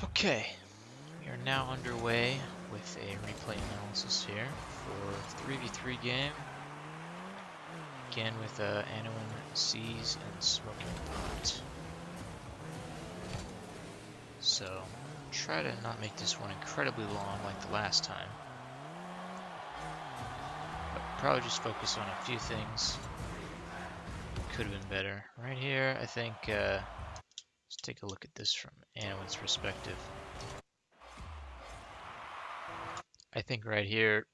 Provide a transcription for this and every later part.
Okay, we are now underway with a replay analysis here for 3v3 game. Again with Anowyn, Seas, and Smokey Pot. So, try to not make this one incredibly long like the last time. But probably just focus on a few things. Could have been better. Right here, I think, let's take a look at this from Anowyn's perspective. I think right here,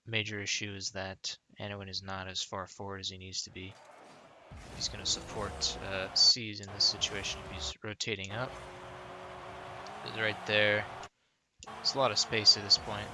major issue is that Anowyn is not as far forward as he needs to be. He's going to support C's in this situation if he's rotating up. He's right there. There's a lot of space at this point.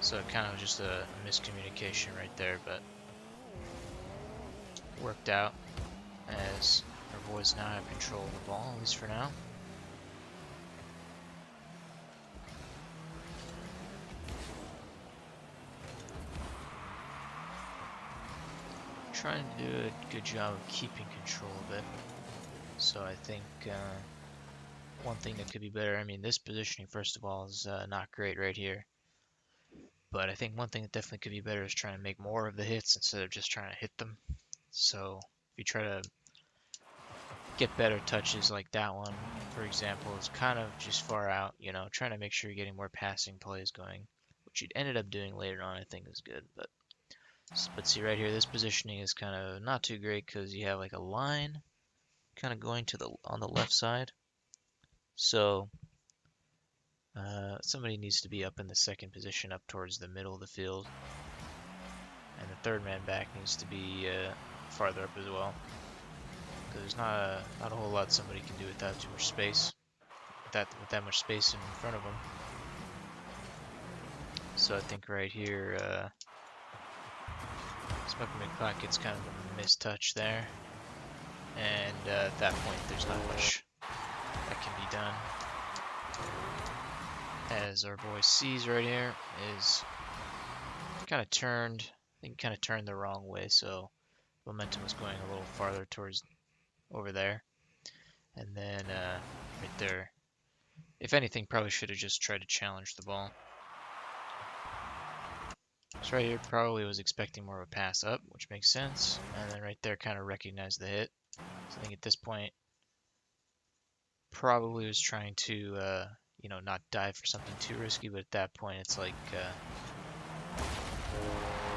So kind of just a miscommunication right there, but worked out as our boys now have control of the ball, at least for now. Trying to do a good job of keeping control of it. So I think one thing that could be better, I mean, this positioning, first of all, is not great right here. But I think one thing that definitely could be better is trying to make more of the hits instead of just trying to hit them. So if you try to get better touches like that one, for example, is kind of just far out, you know, trying to make sure you're getting more passing plays going, which you ended up doing later on, I think is good. But see right here, this positioning is kind of not too great because you have like a line kind of going to the on the left side. So somebody needs to be up in the second position, up towards the middle of the field, and the third man back needs to be farther up as well. Because there's not a whole lot somebody can do without too much space, with that much space in front of them. So I think right here, Smokey McPot gets kind of a mistouch there, and at that point, there's not much that can be done. As our boy sees right here is kind of turned, I think kind of turned the wrong way, so momentum was going a little farther towards over there. And then right there, if anything, probably should have just tried to challenge the ball. So right here, probably was expecting more of a pass up, which makes sense. And then right there, kind of recognized the hit. So I think at this point, probably was trying to, you know, not dive for something too risky. But at that point, it's like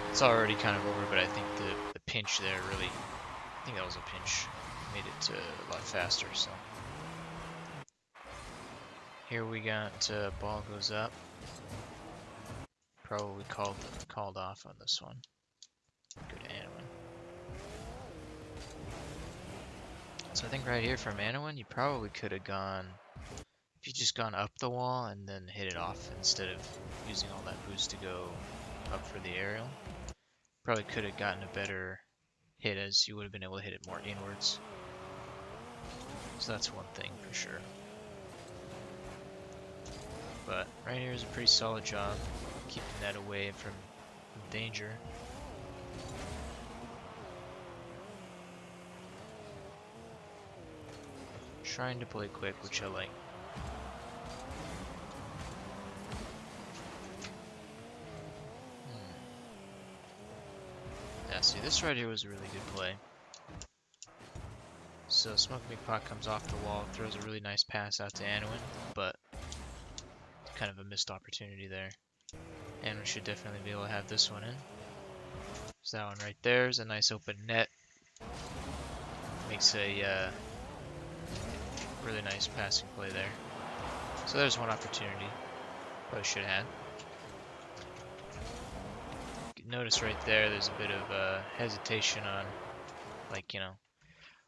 it's already kind of over. But I think the pinch there really, I think that was a pinch, made it a lot faster. So here we got ball goes up. Probably called off on this one. Good Anowyn. So I think right here from Anowyn, you probably could have gone, if you just gone up the wall and then hit it off instead of using all that boost to go up for the aerial. Probably could have gotten a better hit, as you would have been able to hit it more inwards. So that's one thing for sure. But right here is a pretty solid job keeping that away from danger. Trying to play quick, which I like. Yeah, see, this right here was a really good play. So Smokey McPot comes off the wall, throws a really nice pass out to Anowyn, but kind of a missed opportunity there. Anowyn should definitely be able to have this one in. So that one right there is a nice open net. Makes a really nice passing play there. So there's one opportunity. Probably should have had. Notice right there, there's a bit of hesitation on, like, you know,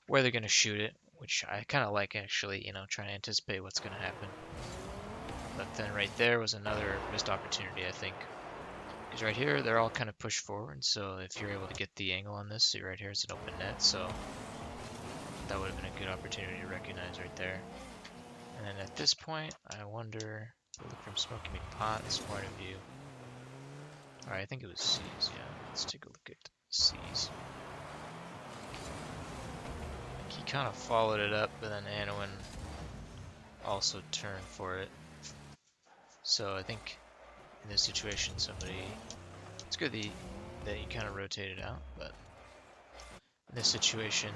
where they're going to shoot it, which I kind of like, actually, you know, trying to anticipate what's going to happen. But then right there was another missed opportunity, I think. Because right here, they're all kind of pushed forward, so if you're able to get the angle on this, see right here, it's an open net, so that would have been a good opportunity to recognize right there. And then at this point, I wonder, look from Smokey McPot's point of view. Alright, I think it was C's, yeah. Let's take a look at C's. He kind of followed it up, but then Anowyn also turn for it. So I think in this situation, it's good that you kind of rotate it out, but in this situation,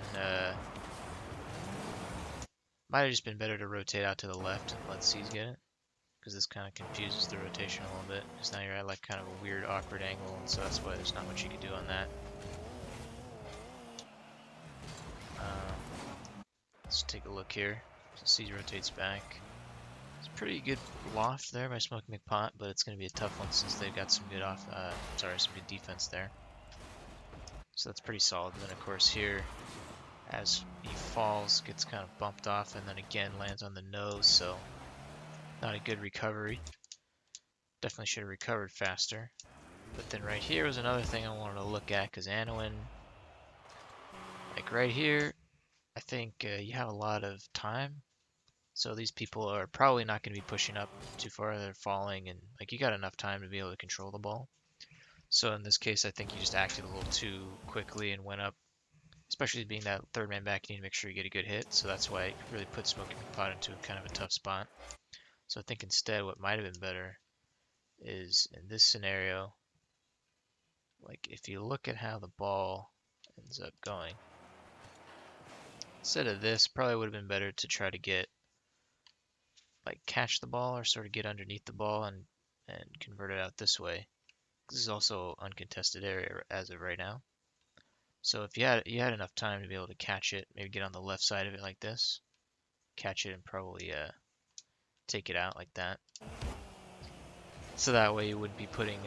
might have just been better to rotate out to the left and let C's get it, because this kind of confuses the rotation a little bit, because now you're at like kind of a weird, awkward angle, and so that's why there's not much you can do on that. Let's take a look here. So C rotates back. It's a pretty good loft there by Smokey McPot, but it's going to be a tough one since they've got some good some good defense there. So that's pretty solid. And then of course here, as he falls, gets kind of bumped off, and then again lands on the nose. So not a good recovery. Definitely should have recovered faster. But then right here was another thing I wanted to look at, because Anowyn, like right here, I think you have a lot of time. So these people are probably not going to be pushing up too far. They're falling, and like you got enough time to be able to control the ball. So in this case, I think you just acted a little too quickly and went up. Especially being that third man back, you need to make sure you get a good hit. So that's why it really put Smokey McPot into kind of a tough spot. So I think instead what might have been better is in this scenario, like if you look at how the ball ends up going, instead of this, probably would have been better to try to get like catch the ball or sort of get underneath the ball and convert it out this way. This is also uncontested area as of right now. So if you had enough time to be able to catch it, maybe get on the left side of it like this, catch it and probably take it out like that. So that way you wouldn't be putting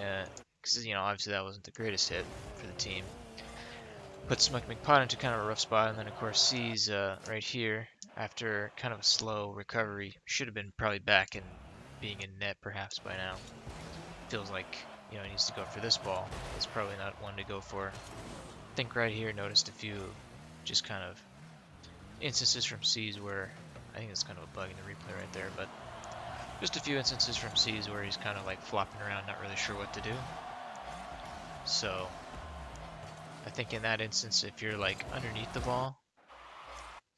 because obviously that wasn't the greatest hit for the team. Put Smokey McPot into kind of a rough spot, and then of course C's right here after kind of a slow recovery should have been probably back and being in net perhaps by now. Feels like he needs to go for this ball. It's probably not one to go for. I think right here noticed a few just kind of instances from C's where I think it's kind of a bug in the replay right there, but just a few instances from C's where he's kind of like flopping around, not really sure what to do. So I think in that instance, if you're like underneath the ball,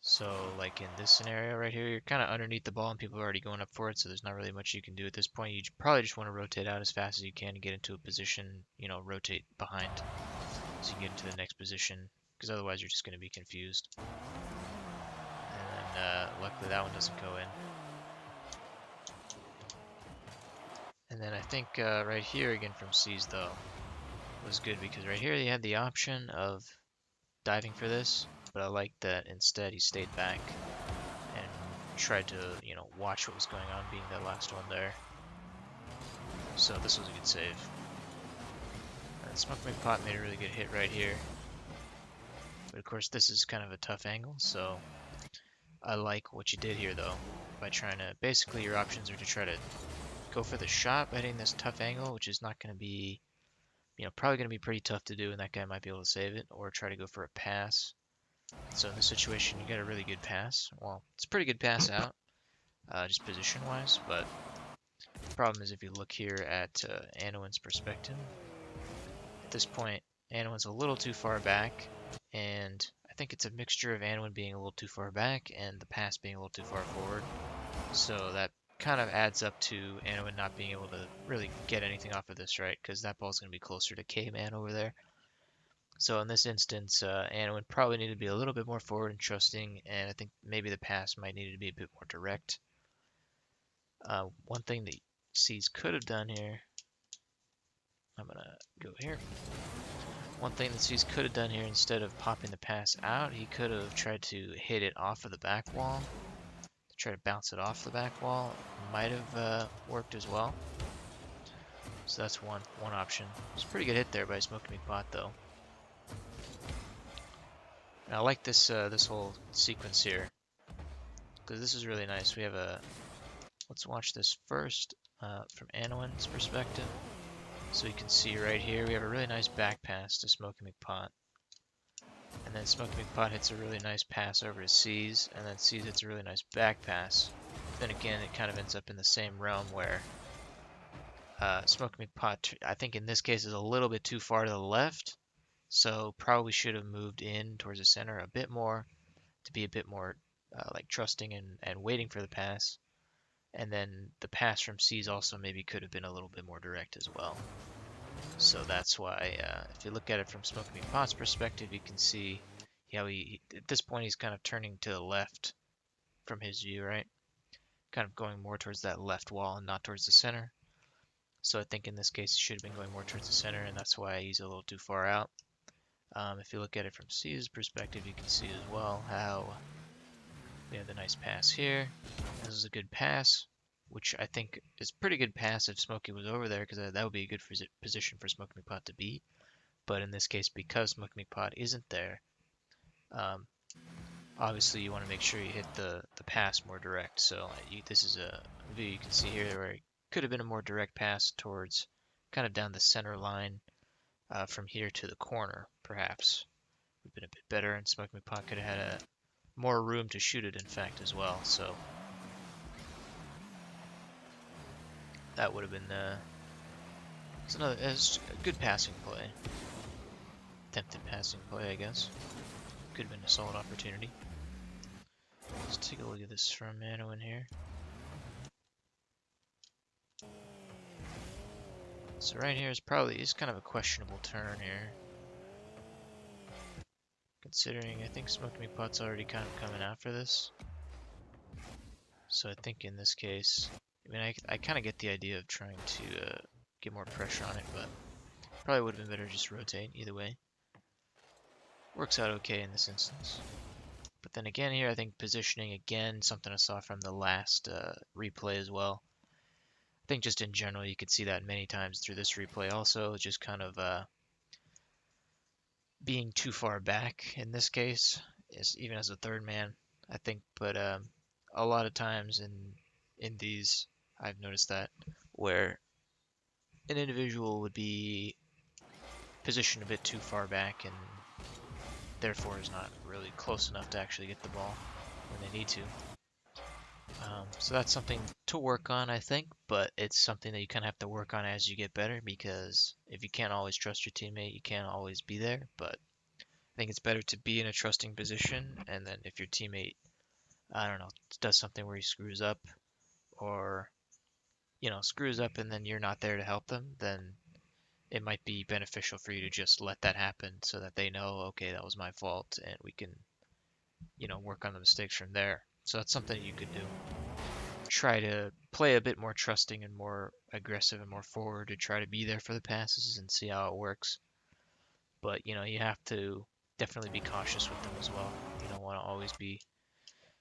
so like in this scenario right here, you're kind of underneath the ball and people are already going up for it, so there's not really much you can do at this point. You probably just want to rotate out as fast as you can to get into a position, rotate behind so you can get into the next position, because otherwise you're just going to be confused. And then luckily that one doesn't go in. And then I think right here again from C's though was good, because right here he had the option of diving for this, but I like that instead he stayed back and tried to, watch what was going on, being that last one there. So this was a good save. And Smokey McPot made a really good hit right here. But of course this is kind of a tough angle, so I like what you did here though, by trying to, basically your options are to try to go for the shot by hitting this tough angle, which is not going to be, probably going to be pretty tough to do, and that guy might be able to save it, or try to go for a pass. So in this situation, you got a really good pass. Well, it's a pretty good pass out, just position-wise, but the problem is if you look here at Anowyn's perspective, at this point, Anowyn's a little too far back, and I think it's a mixture of Anowyn being a little too far back and the pass being a little too far forward. So that kind of adds up to Anowyn not being able to really get anything off of this, right? Because that ball's going to be closer to K-Man over there. So in this instance, Anowyn probably needed to be a little bit more forward and trusting, and I think maybe the pass might need to be a bit more direct. One thing that C's could have done here, I'm going to go here. One thing that C's could have done here, instead of popping the pass out, he could have tried to hit it off of the back wall. Try to bounce it off the back wall. Might have worked as well. So that's one option. It's a pretty good hit there by Smokey McPot though. And I like this this whole sequence here, because this is really nice. We have let's watch this first from Anowyn's perspective. So you can see right here we have a really nice back pass to Smokey McPot. And then Smokey McPot hits a really nice pass over to C's, and then C's hits a really nice back pass. Then again, it kind of ends up in the same realm where Smokey McPot, I think in this case, is a little bit too far to the left, so probably should have moved in towards the center a bit more to be a bit more like trusting and waiting for the pass. And then the pass from C's also maybe could have been a little bit more direct as well. So that's why, if you look at it from Smokey McPot's perspective, you can see how at this point, he's kind of turning to the left from his view, right? Kind of going more towards that left wall and not towards the center. So I think in this case, he should have been going more towards the center, and that's why he's a little too far out. If you look at it from C's perspective, you can see as well how we have the nice pass here. This is a good pass, which I think is pretty good pass if Smokey was over there, because that would be a good position for Smokey McPot to be. But in this case, because Smokey McPot isn't there, obviously you want to make sure you hit the pass more direct. So this is a view you can see here where it could have been a more direct pass towards kind of down the center line from here to the corner, perhaps. Would have been a bit better, and Smokey McPot could have had more room to shoot it, in fact, as well. So that would have been it's a good passing play. Attempted passing play, I guess. Could have been a solid opportunity. Let's take a look at this from Anowyn here. So right here is kind of a questionable turn here. Considering I think Smokey McPot's already kind of coming after this. So I think in this case, I mean, I kind of get the idea of trying to get more pressure on it, but probably would have been better to just rotate either way. Works out okay in this instance. But then again here, I think positioning, again, something I saw from the last replay as well. I think just in general, you could see that many times through this replay also, just kind of being too far back in this case, even as a third man, I think. But a lot of times in these, I've noticed that where an individual would be positioned a bit too far back and therefore is not really close enough to actually get the ball when they need to. So that's something to work on, I think, but it's something that you kind of have to work on as you get better, because if you can't always trust your teammate, you can't always be there. But I think it's better to be in a trusting position, and then if your teammate, I don't know, does something where he screws up, or screws up and then you're not there to help them, then it might be beneficial for you to just let that happen so that they know, okay, that was my fault, and we can, work on the mistakes from there. So that's something you could do. Try to play a bit more trusting and more aggressive and more forward to try to be there for the passes and see how it works. But, you have to definitely be cautious with them as well. You don't want to always be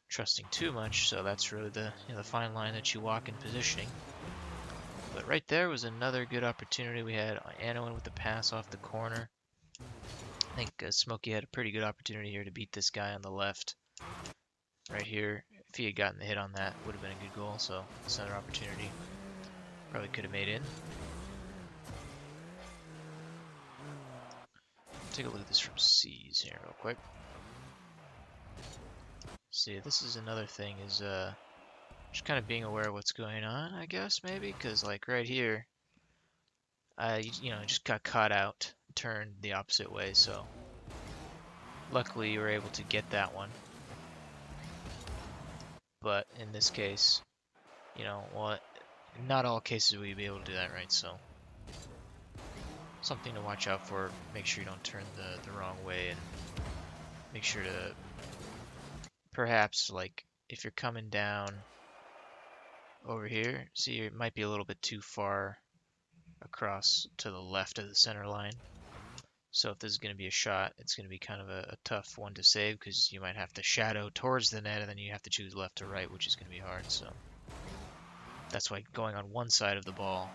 trusting too much, so that's really the fine line that you walk in positioning. But right there was another good opportunity. We had Anowyn with the pass off the corner. I think Smokey had a pretty good opportunity here to beat this guy on the left. Right here, if he had gotten the hit on that, would have been a good goal. So it's another opportunity. Probably could have made in. Take a look at this from C's here real quick. See, this is another thing, is just kind of being aware of what's going on, I guess, maybe, because like right here, I just got caught out, turned the opposite way, so luckily you were able to get that one. But in this case, well, not all cases will you be able to do that, right? So something to watch out for. Make sure you don't turn the wrong way, and make sure to perhaps, like, if you're coming down over here, see, it might be a little bit too far across to the left of the center line. So if this is going to be a shot, it's going to be kind of a tough one to save, because you might have to shadow towards the net and then you have to choose left or right, which is going to be hard. So that's why going on one side of the ball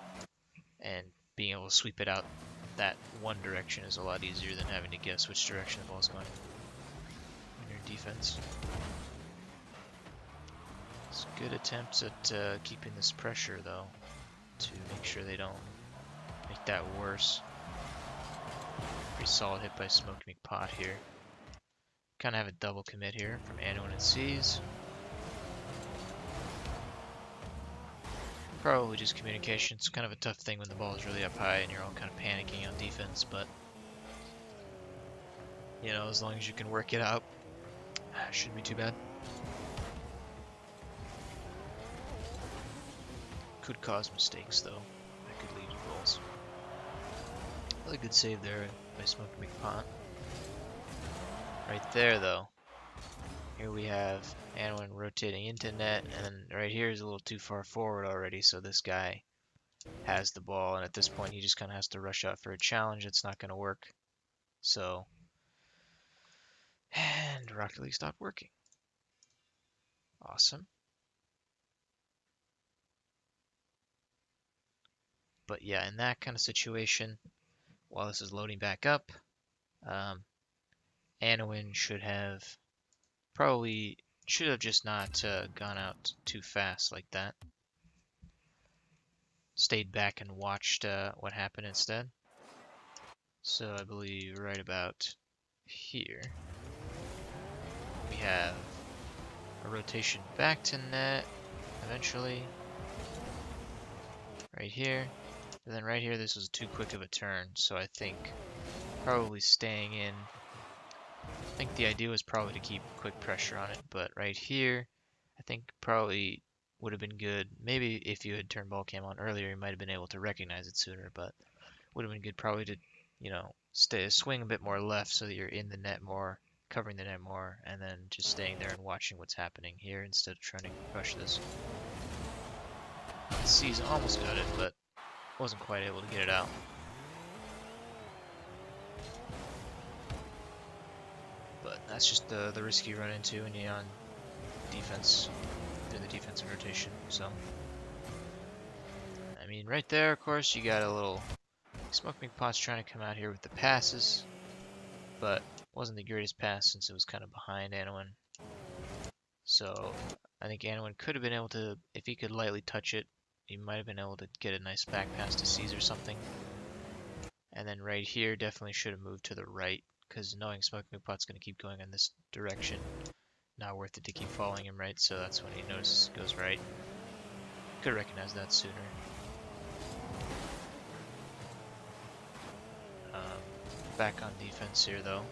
and being able to sweep it out that one direction is a lot easier than having to guess which direction the ball is going in your defense. It's good attempts at keeping this pressure, though, to make sure they don't make that worse. Pretty solid hit by Smokey McPot here. Kind of have a double commit here from Anowyn and C's. Probably just communication. It's kind of a tough thing when the ball is really up high and you're all kind of panicking on defense, but as long as you can work it out, shouldn't be too bad. Could cause mistakes though. That could lead to goals. Really good save there by Smokey McPont. Right there though. Here we have Anowyn rotating into net, and then right here is a little too far forward already, so this guy has the ball, and at this point he just kind of has to rush out for a challenge. It's not going to work. So, and Rocket League stopped working. Awesome. But yeah, in that kind of situation, while this is loading back up, Anowyn should have just not gone out too fast like that. Stayed back and watched what happened instead. So I believe right about here we have a rotation back to net eventually. Right here. And then right here this was too quick of a turn, so I think probably staying in. I think the idea was probably to keep quick pressure on it, but right here I think probably would have been good. Maybe if you had turned ball cam on earlier, you might have been able to recognize it sooner, but would have been good probably to, swing a bit more left so that you're in the net more, covering the net more, and then just staying there and watching what's happening here instead of trying to rush this. C's almost got it, but wasn't quite able to get it out. But that's just the risk you run into when you're on defense, through the defensive rotation. So, I mean, right there, of course, you got a little Smokey McPot's trying to come out here with the passes, but wasn't the greatest pass since it was kind of behind Anowyn. So I think Anowyn could have been able to, if he could lightly touch it, he might have been able to get a nice back pass to C's or something. And then right here, definitely should have moved to the right, because knowing Smokey McPot's going to keep going in this direction, not worth it to keep following him right, so that's when he notices goes right. Could have recognized that sooner. Back on defense here though.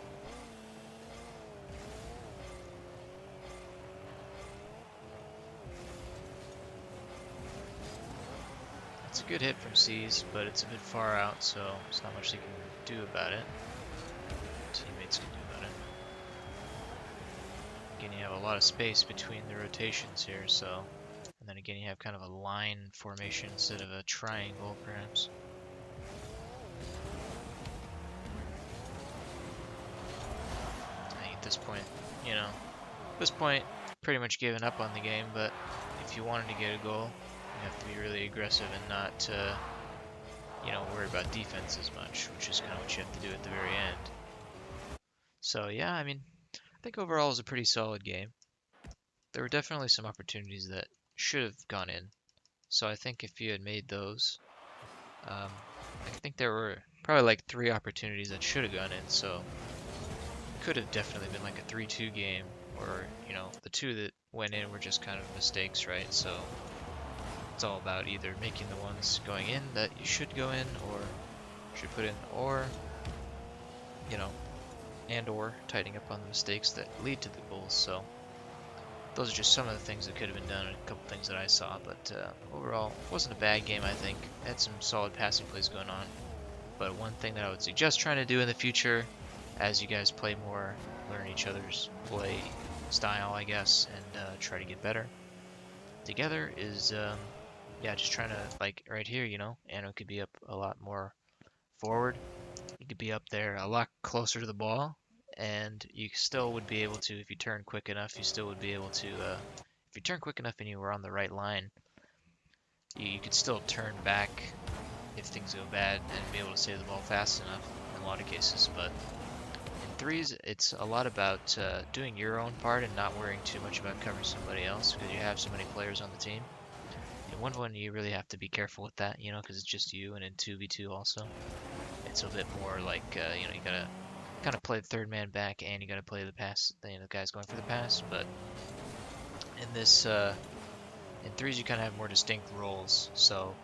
It's a good hit from C's, but it's a bit far out, so there's not much they can do about it. Teammates can do about it. Again, you have a lot of space between the rotations here, so... And then again, you have kind of a line formation instead of a triangle, perhaps. At this point, pretty much given up on the game, but if you wanted to get a goal, you have to be really aggressive and not, worry about defense as much, which is kind of what you have to do at the very end. So yeah, I mean, I think overall it was a pretty solid game. There were definitely some opportunities that should have gone in. So I think if you had made those, I think there were probably like 3 opportunities that should have gone in, so could have definitely been like a 3-2 game, or, the 2 that went in were just kind of mistakes, right? So it's all about either making the ones going in that you should go in, or should put in, or, or tightening up on the mistakes that lead to the goals. So those are just some of the things that could have been done, and a couple things that I saw, but overall, it wasn't a bad game, I think. It had some solid passing plays going on. But one thing that I would suggest trying to do in the future, as you guys play more, learn each other's play style, I guess, and try to get better together, is just trying to, like right here, Anno could be up a lot more forward. You could be up there a lot closer to the ball, and you still would be able to, if you turn quick enough, you still would be able to, if you turn quick enough and you were on the right line, you could still turn back if things go bad and be able to save the ball fast enough in a lot of cases. But in threes, it's a lot about doing your own part and not worrying too much about covering somebody else, because you have so many players on the team. In 1v1, you really have to be careful with that, because it's just you, and in 2v2 also, it's a bit more like, you gotta kind of play the third man back, and you gotta play the pass, the guy's going for the pass. But in this, in threes, you kind of have more distinct roles. So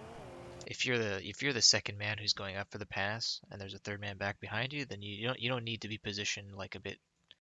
if you're the second man who's going up for the pass, and there's a third man back behind you, then you don't need to be positioned like a bit